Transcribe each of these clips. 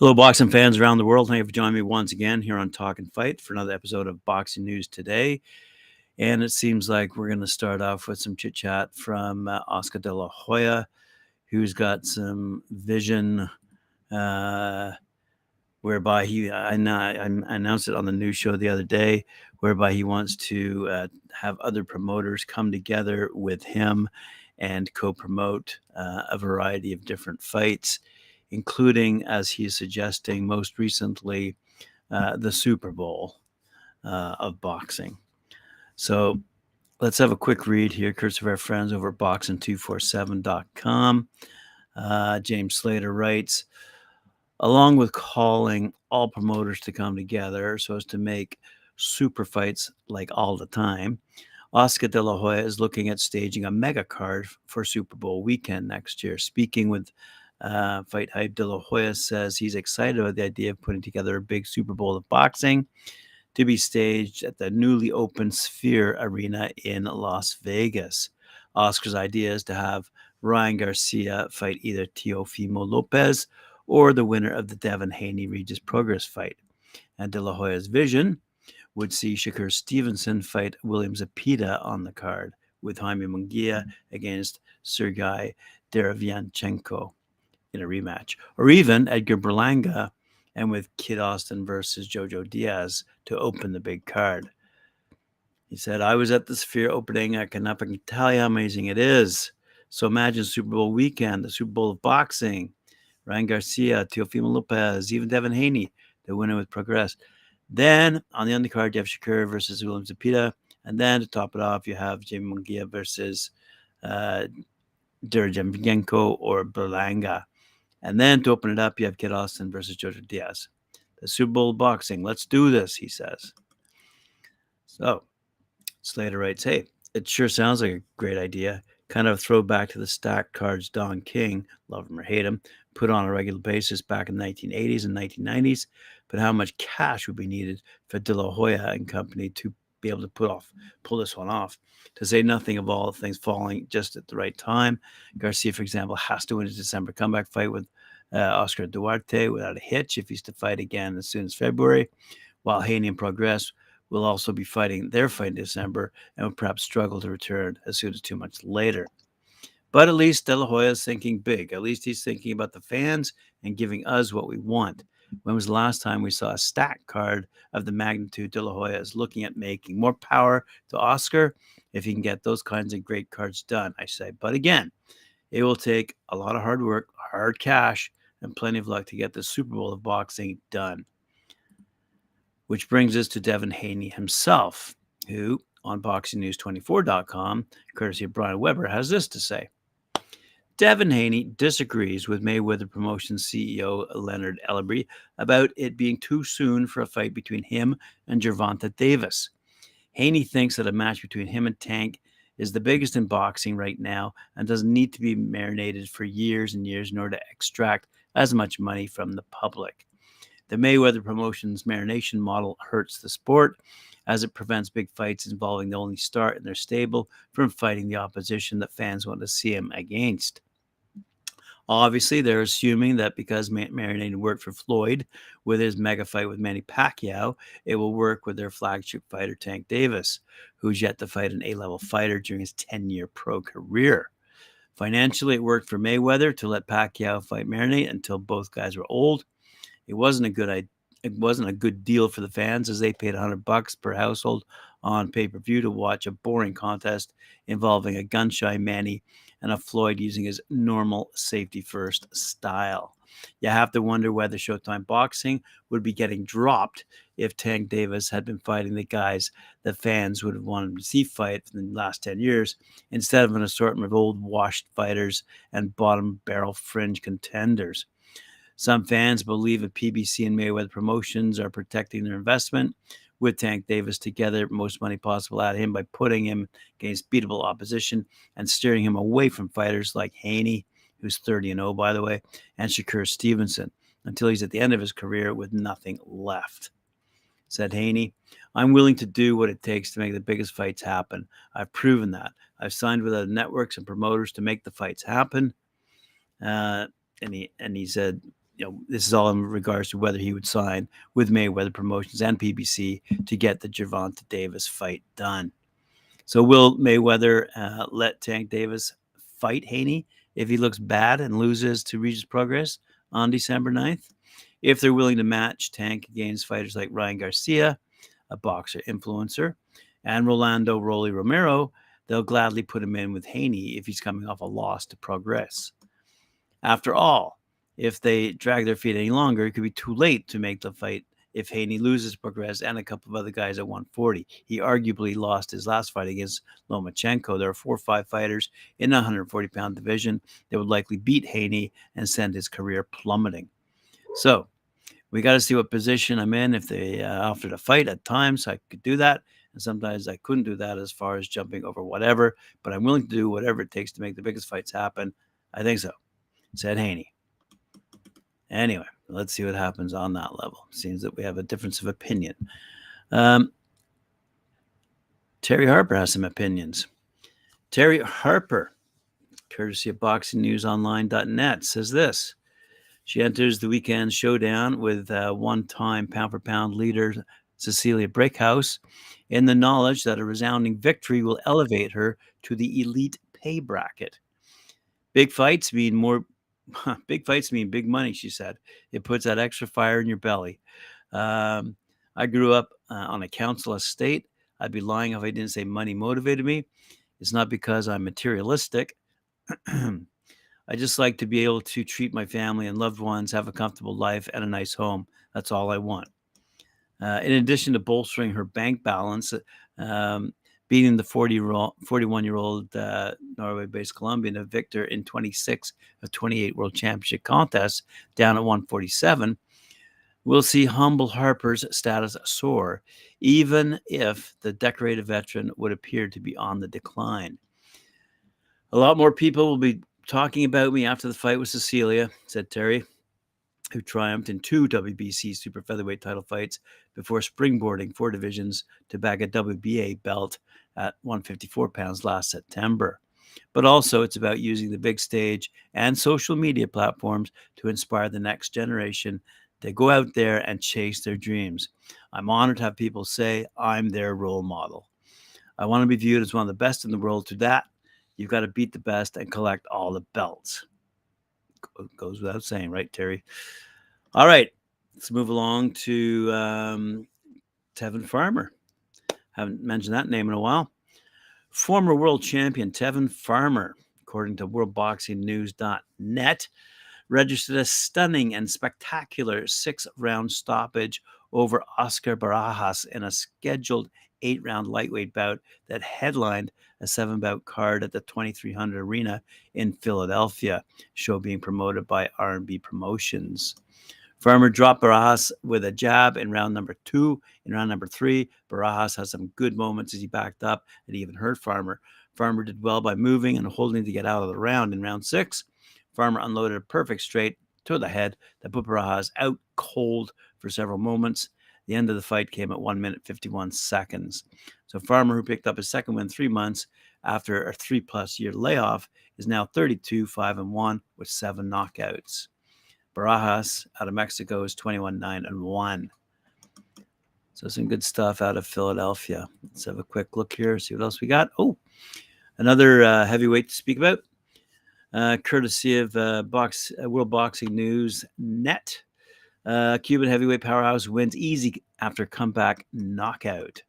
Hello, boxing fans around the world. Thank you for joining me once again here on Talkin Fight for another episode of Boxing News Today. And it seems like we're going to start off with some chit chat from Oscar De La Hoya, who's got some vision whereby I announced it on the news show the other day, whereby he wants to have other promoters come together with him and co-promote a variety of different fights, including, as he's suggesting, most recently, the Super Bowl of boxing. So let's have a quick read here, courtesy of our friends over at boxing247.com. James Slater writes, along with calling all promoters to come together so as to make super fights like all the time, Oscar De La Hoya is looking at staging a mega card for Super Bowl weekend next year. Speaking with Fight Hype, De La Hoya says he's excited about the idea of putting together a big Super Bowl of boxing to be staged at the newly opened Sphere Arena in Las Vegas. Oscar's idea is to have Ryan Garcia fight either Teofimo Lopez or the winner of the Devin Haney Regis Progress fight. And De La Hoya's vision would see Shakur Stevenson fight William Zepeda on the card, with Jaime Munguia against Sergei Derevyanchenko in a rematch, or even Edgar Berlanga and with Kid Austin versus Jojo Diaz to open the big card. He said, I was at the Sphere opening. I can tell you how amazing it is. So imagine Super Bowl weekend, the Super Bowl of boxing. Ryan Garcia, Teofimo Lopez, even Devin Haney, the winner with Progress. Then on the undercard, you have Shakur versus William Zepeda. And then to top it off, you have Jamie Munguia versus Derevyanchenko or Berlanga. And then to open it up, you have Kid Austin versus Jojo Diaz. The Super Bowl of boxing. Let's do this, he says. So Slater writes, hey, it sure sounds like a great idea. Kind of a throwback to the stacked cards Don King, love him or hate him, put on a regular basis back in the 1980s and 1990s. But how much cash would be needed for De La Hoya and company to be able to pull this one off? To say nothing of all things falling just at the right time. Garcia, for example, has to win his December comeback fight with Oscar Duarte without a hitch if he's to fight again as soon as February, while Haney and Progress will also be fighting their fight in December and will perhaps struggle to return as soon as 2 months later. But at least De La Hoya is thinking big. At least he's thinking about the fans and giving us what we want. When was the last time we saw a stacked card of the magnitude De La Hoya is looking at making? More power to Oscar if he can get those kinds of great cards done, I say. But again, it will take a lot of hard work, hard cash, and plenty of luck to get the Super Bowl of boxing done. Which brings us to Devin Haney himself, who on BoxingNews24.com, courtesy of Brian Weber, has this to say. Devin Haney disagrees with Mayweather Promotions CEO Leonard Ellerby about it being too soon for a fight between him and Gervonta Davis. Haney thinks that a match between him and Tank is the biggest in boxing right now and doesn't need to be marinated for years and years in order to extract as much money from the public. The Mayweather Promotions marination model hurts the sport as it prevents big fights involving the only star in their stable from fighting the opposition that fans want to see him against. Obviously, they're assuming that because marinating worked for Floyd with his mega fight with Manny Pacquiao, it will work with their flagship fighter Tank Davis, who's yet to fight an A-level fighter during his 10-year pro career. Financially, it worked for Mayweather to let Pacquiao fight marinate until both guys were old. It wasn't a good deal for the fans as they paid $100 per household on pay-per-view to watch a boring contest involving a gun-shy Manny and a Floyd using his normal safety-first style. You have to wonder whether Showtime Boxing would be getting dropped if Tank Davis had been fighting the guys that fans would have wanted to see fight in the last 10 years instead of an assortment of old washed fighters and bottom barrel fringe contenders. Some fans believe that PBC and Mayweather Promotions are protecting their investment with Tank Davis to gather most money possible out of him by putting him against beatable opposition and steering him away from fighters like Haney, who's 30-0, by the way, and Shakur Stevenson until he's at the end of his career with nothing left. Said Haney, I'm willing to do what it takes to make the biggest fights happen. I've proven that. I've signed with other networks and promoters to make the fights happen. And he said, this is all in regards to whether he would sign with Mayweather Promotions and PBC to get the Gervonta Davis fight done. So will Mayweather let Tank Davis fight Haney if he looks bad and loses to Regis Prograis on December 9th? If they're willing to match Tank against fighters like Ryan Garcia, a boxer influencer, and Rolando Rolly Romero, they'll gladly put him in with Haney if he's coming off a loss to Prograis. After all, if they drag their feet any longer, it could be too late to make the fight if Haney loses Prograis and a couple of other guys at 140. He arguably lost his last fight against Lomachenko. There are 4 or 5 fighters in the 140-pound division that would likely beat Haney and send his career plummeting. So we got to see what position I'm in. If they offered a fight at times, I could do that. And sometimes I couldn't do that as far as jumping over whatever. But I'm willing to do whatever it takes to make the biggest fights happen. I think so, said Haney. Anyway, let's see what happens on that level. Seems that we have a difference of opinion. Terri Harper has some opinions. Terri Harper, courtesy of BoxingNewsOnline.net, says this. She enters the weekend showdown with one-time pound-for-pound leader Cecilia Braekhus in the knowledge that a resounding victory will elevate her to the elite pay bracket. Big fights mean big money, she said. It puts that extra fire in your belly. I grew up on a council estate. I'd be lying if I didn't say money motivated me. It's not because I'm materialistic. I just like to be able to treat my family and loved ones, have a comfortable life and a nice home. That's all I want. In addition to bolstering her bank balance, beating the 41-year-old Norway-based Colombian Victor in 26 of 28 World Championship contests down at 147, we'll see humble Harper's status soar, even if the decorated veteran would appear to be on the decline. A lot more people will be talking about me after the fight with Cecilia, said Terri, who triumphed in 2 WBC super featherweight title fights before springboarding 4 divisions to bag a WBA belt at 154 pounds last September. But also it's about using the big stage and social media platforms to inspire the next generation to go out there and chase their dreams. I'm honored to have people say I'm their role model. I want to be viewed as one of the best in the world. To that, you've got to beat the best and collect all the belts. Goes without saying, right, Terri? All right, let's move along to Tevin Farmer. Haven't mentioned that name in a while. Former world champion Tevin Farmer, according to worldboxingnews.net, registered a stunning and spectacular 6-round stoppage over Oscar Barajas in a scheduled 8-round lightweight bout that headlined a 7-bout card at the 2300 Arena in Philadelphia, show being promoted by R&B Promotions. Farmer dropped Barajas with a jab in round number 2. In round number 3, Barajas had some good moments as he backed up and even hurt Farmer. Farmer did well by moving and holding to get out of the round. In round 6, Farmer unloaded a perfect straight to the head that put Barajas out cold for several moments. The end of the fight came at 1 minute 51 seconds. So Farmer, who picked up his second win 3 months after a 3+ year layoff, is now 32-5-1 with 7 knockouts. Barajas out of Mexico is 21-9-1. So some good stuff out of Philadelphia. Let's have a quick look here, see what else we got. Oh, another heavyweight to speak about, courtesy of World Boxing News Net. Cuban heavyweight powerhouse wins easy after comeback knockout.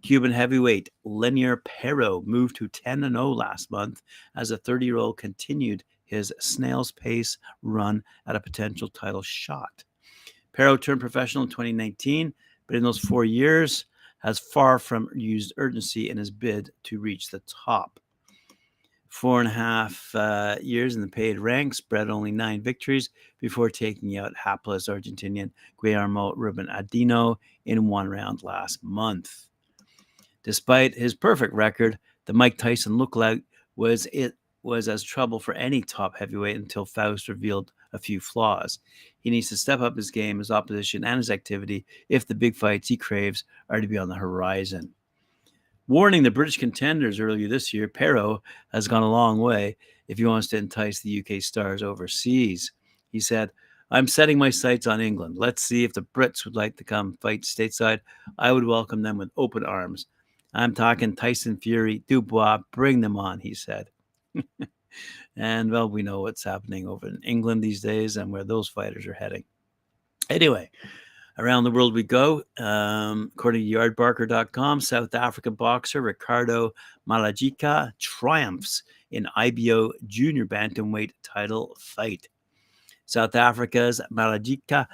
Cuban heavyweight Lenier Pero moved to 10-0 last month as a 30-year-old continued his snail's pace run at a potential title shot. Pero turned professional in 2019, but in those 4 years has far from used urgency in his bid to reach the top. 4.5 years in the paid ranks, bred only 9 victories before taking out hapless Argentinian Guillermo Ruben Adino in 1 round last month. Despite his perfect record, the Mike Tyson lookalike was as trouble for any top heavyweight until Faust revealed a few flaws. He needs to step up his game, his opposition, and his activity if the big fights he craves are to be on the horizon. Warning the British contenders earlier this year, Pero has gone a long way if he wants to entice the UK stars overseas. He said, I'm setting my sights on England. Let's see if the Brits would like to come fight stateside. I would welcome them with open arms. I'm talking Tyson Fury, Dubois, bring them on, he said. And, well, we know what's happening over in England these days and where those fighters are heading. Anyway, around the world we go. According to yardbarker.com, South African boxer Ricardo Malajika triumphs in IBO junior bantamweight title fight. South Africa's Malajika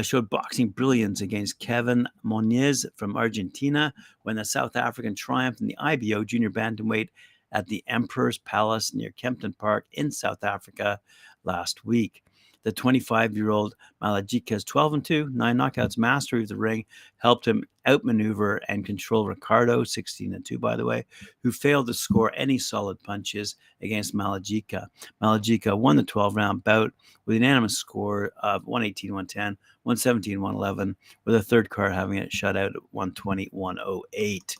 showed boxing brilliance against Kevin Monez from Argentina when the South African triumphed in the IBO junior bantamweight at the Emperor's Palace near Kempton Park in South Africa last week. The 25-year-old Malajika's 12-2, 9 knockouts mastery of the ring helped him outmaneuver and control Ricardo, 16-2 by the way, who failed to score any solid punches against Malajika. Malajika won the 12-round bout with a unanimous score of 118-110, 117-111, with a third card having it shut out at 120-108.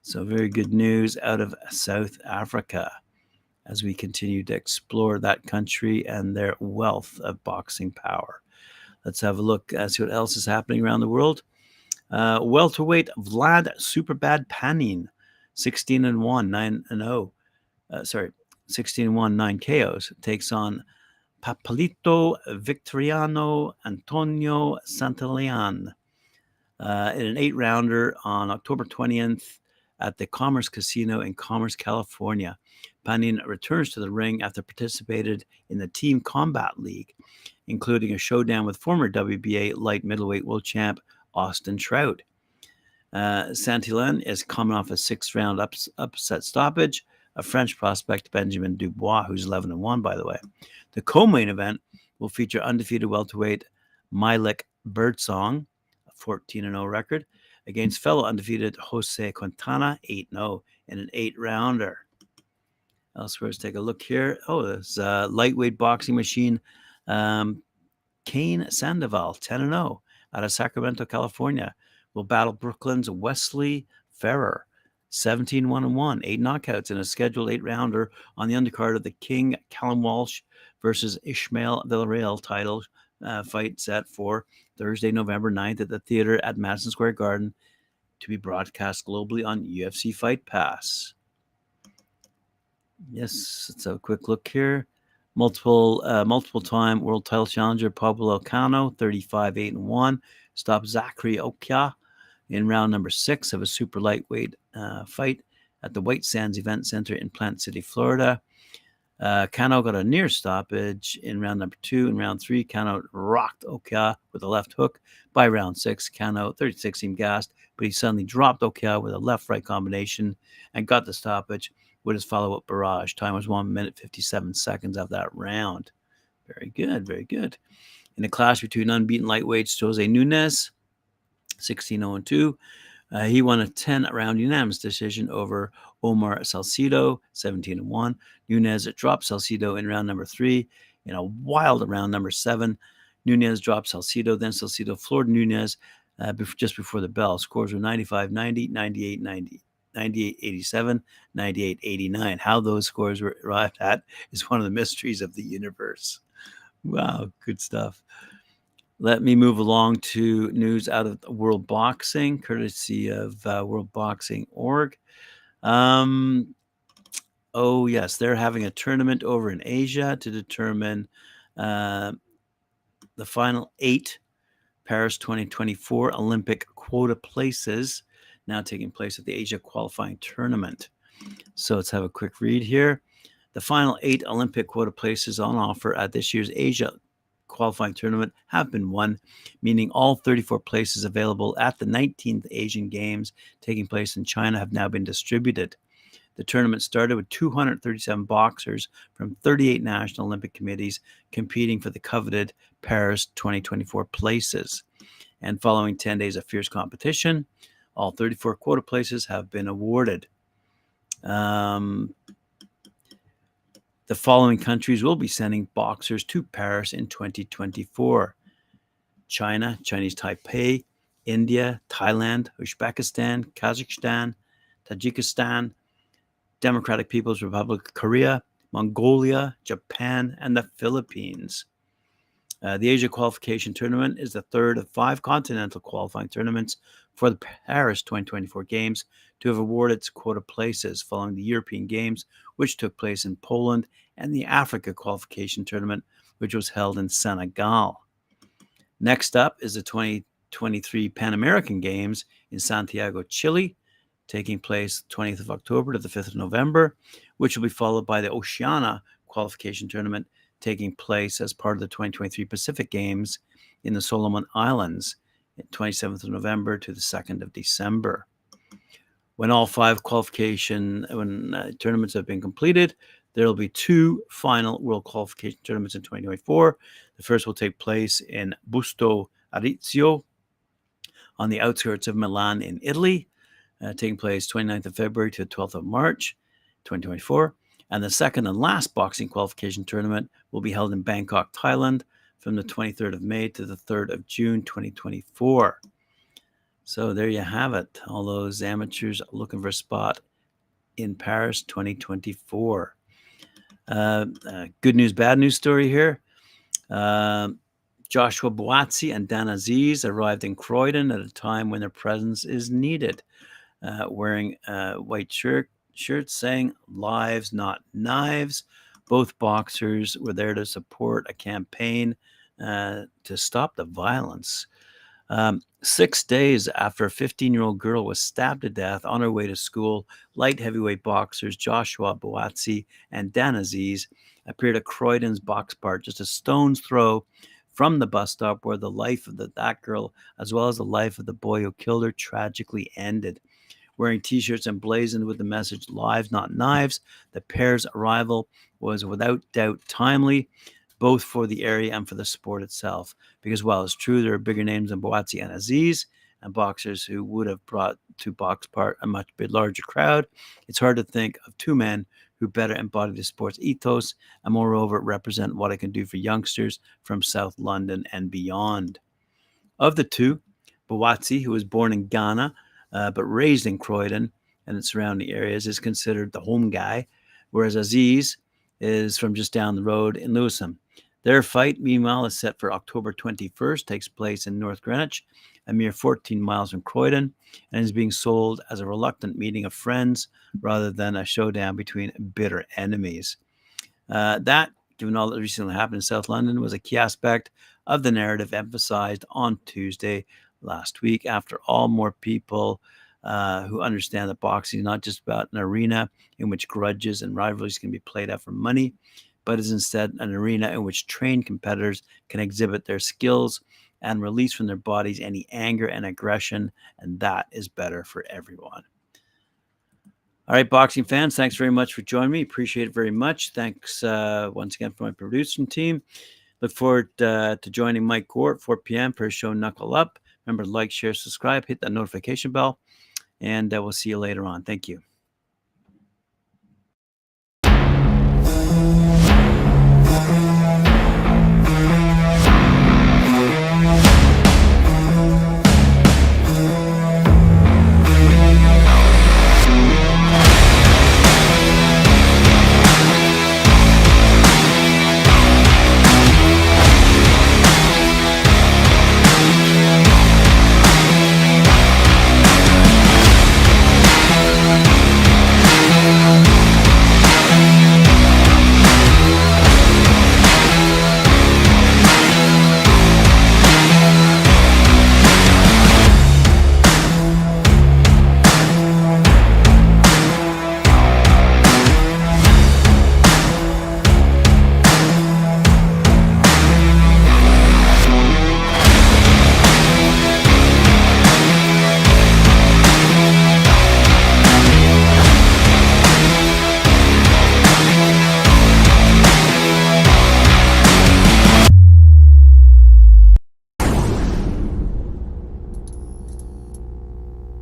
So very good news out of South Africa as we continue to explore that country and their wealth of boxing power. Let's have a look and see what else is happening around the world. Welterweight Vlad Superbad Panin, 16-1, 9-0. 16-1, 9 KOs, takes on Papalito Victoriano Antonio Santillán in an 8-rounder on October 20th at the Commerce Casino in Commerce, California. Panin returns to the ring after participated in the Team Combat League, including a showdown with former WBA light middleweight world champ Austin Trout. Santillán is coming off a 6th-round upset stoppage of French prospect Benjamin Dubois, who's 11-1, by the way. The co-main event will feature undefeated welterweight Milik Birdsong, a 14-0 record, against fellow undefeated Jose Quintana, 8-0, in an 8-rounder. Elsewhere, let's take a look here. Oh, there's lightweight boxing machine Kane Sandoval, 10-0, out of Sacramento, California, will battle Brooklyn's Wesley Ferrer, 17-1-1, 8 knockouts in a scheduled 8-rounder on the undercard of the King Callum Walsh versus Ishmael Villarreal title fight set for Thursday, November 9th at the theater at Madison Square Garden, to be broadcast globally on UFC Fight Pass. Yes, let's have a quick look here. Multiple-time world title challenger Pablo Cano, 35-8-1, stopped Zachary Okia in round number 6 of a super lightweight fight at the White Sands Event Center in Plant City, Florida. Cano got a near stoppage in round number 2. In round 3, Cano rocked Okia with a left hook. By round 6, Cano, 36, seemed gassed, but he suddenly dropped Okia with a left-right combination and got the stoppage with his follow-up barrage. Time was 1 minute 57 seconds of that round. Very good, very good. In a clash between unbeaten lightweights, Jose Nunes, 16-0-2. He won a 10-round unanimous decision over Omar Salcido, 17-1. Nunes dropped Salcido in round number 3. In a wild round number 7, Nunes dropped Salcido. Then Salcido floored Nunes just before the bell. Scores were 95-90, 98-90. 98-87, 98-89. How those scores were arrived at is one of the mysteries of the universe. Wow, good stuff. Let me move along to news out of World Boxing, courtesy of worldboxing.org. Oh, yes, they're having a tournament over in Asia to determine the final 8 Paris 2024 Olympic quota places now taking place at the Asia qualifying tournament. So let's have a quick read here. The final 8 Olympic quota places on offer at this year's Asia qualifying tournament have been won, meaning all 34 places available at the 19th Asian Games taking place in China have now been distributed. The tournament started with 237 boxers from 38 national Olympic committees competing for the coveted Paris 2024 places. And following 10 days of fierce competition, all 34 quota places have been awarded. The following countries will be sending boxers to Paris in 2024. China, Chinese Taipei, India, Thailand, Uzbekistan, Kazakhstan, Tajikistan, Democratic People's Republic of Korea, Mongolia, Japan, and the Philippines. The Asia qualification tournament is the third of 5 continental qualifying tournaments for the Paris 2024 Games to have awarded its quota places following the European Games, which took place in Poland, and the Africa qualification tournament, which was held in Senegal. Next up is the 2023 Pan American Games in Santiago, Chile, taking place 20th of October to the 5th of November, which will be followed by the Oceania qualification tournament taking place as part of the 2023 Pacific Games in the Solomon Islands, 27th of November to the 2nd of December. When all 5 qualification tournaments have been completed, there will be 2 final World Qualification tournaments in 2024. The first will take place in Busto Arizio on the outskirts of Milan in Italy, taking place 29th of February to the 12th of March, 2024. And the second and last boxing qualification tournament will be held in Bangkok, Thailand, from the 23rd of May to the 3rd of June, 2024. So there you have it. All those amateurs looking for a spot in Paris 2024. Good news, bad news story here. Joshua Buatsi and Dan Aziz arrived in Croydon at a time when their presence is needed, wearing white shirts saying "Lives, not knives." Both boxers were there to support a campaign to stop the violence. 6 days after a 15-year-old girl was stabbed to death on her way to school, light heavyweight boxers Joshua Buatsi and Dan Aziz appeared at Croydon's Box Park, just a stone's throw from the bus stop where the life of that girl, as well as the life of the boy who killed her, tragically ended. Wearing T-shirts emblazoned with the message "Lives, not knives," the pair's arrival was without doubt timely, both for the area and for the sport itself. Because while it's true there are bigger names than Buatsi and Aziz, and boxers who would have brought to Box Park a much larger crowd, it's hard to think of 2 men who better embody the sport's ethos and moreover represent what it can do for youngsters from South London and beyond. Of the 2, Buatsi, who was born in Ghana but raised in Croydon and its surrounding areas, is considered the home guy, whereas Aziz is from just down the road in Lewisham. Their fight, meanwhile, is set for October 21st, takes place in North Greenwich, a mere 14 miles from Croydon, and is being sold as a reluctant meeting of friends rather than a showdown between bitter enemies. That, given all that recently happened in South London, was a key aspect of the narrative emphasized on Tuesday last week. After all, more people who understand that boxing is not just about an arena in which grudges and rivalries can be played out for money, but is instead an arena in which trained competitors can exhibit their skills and release from their bodies any anger and aggression, and that is better for everyone. All right, boxing fans, thanks very much for joining me. Appreciate it very much. Thanks once again for my producing team. Look forward to joining Mike Gore at 4 p.m. for his show Knuckle Up. Remember to like, share, subscribe, hit that notification bell, and we'll see you later on. Thank you.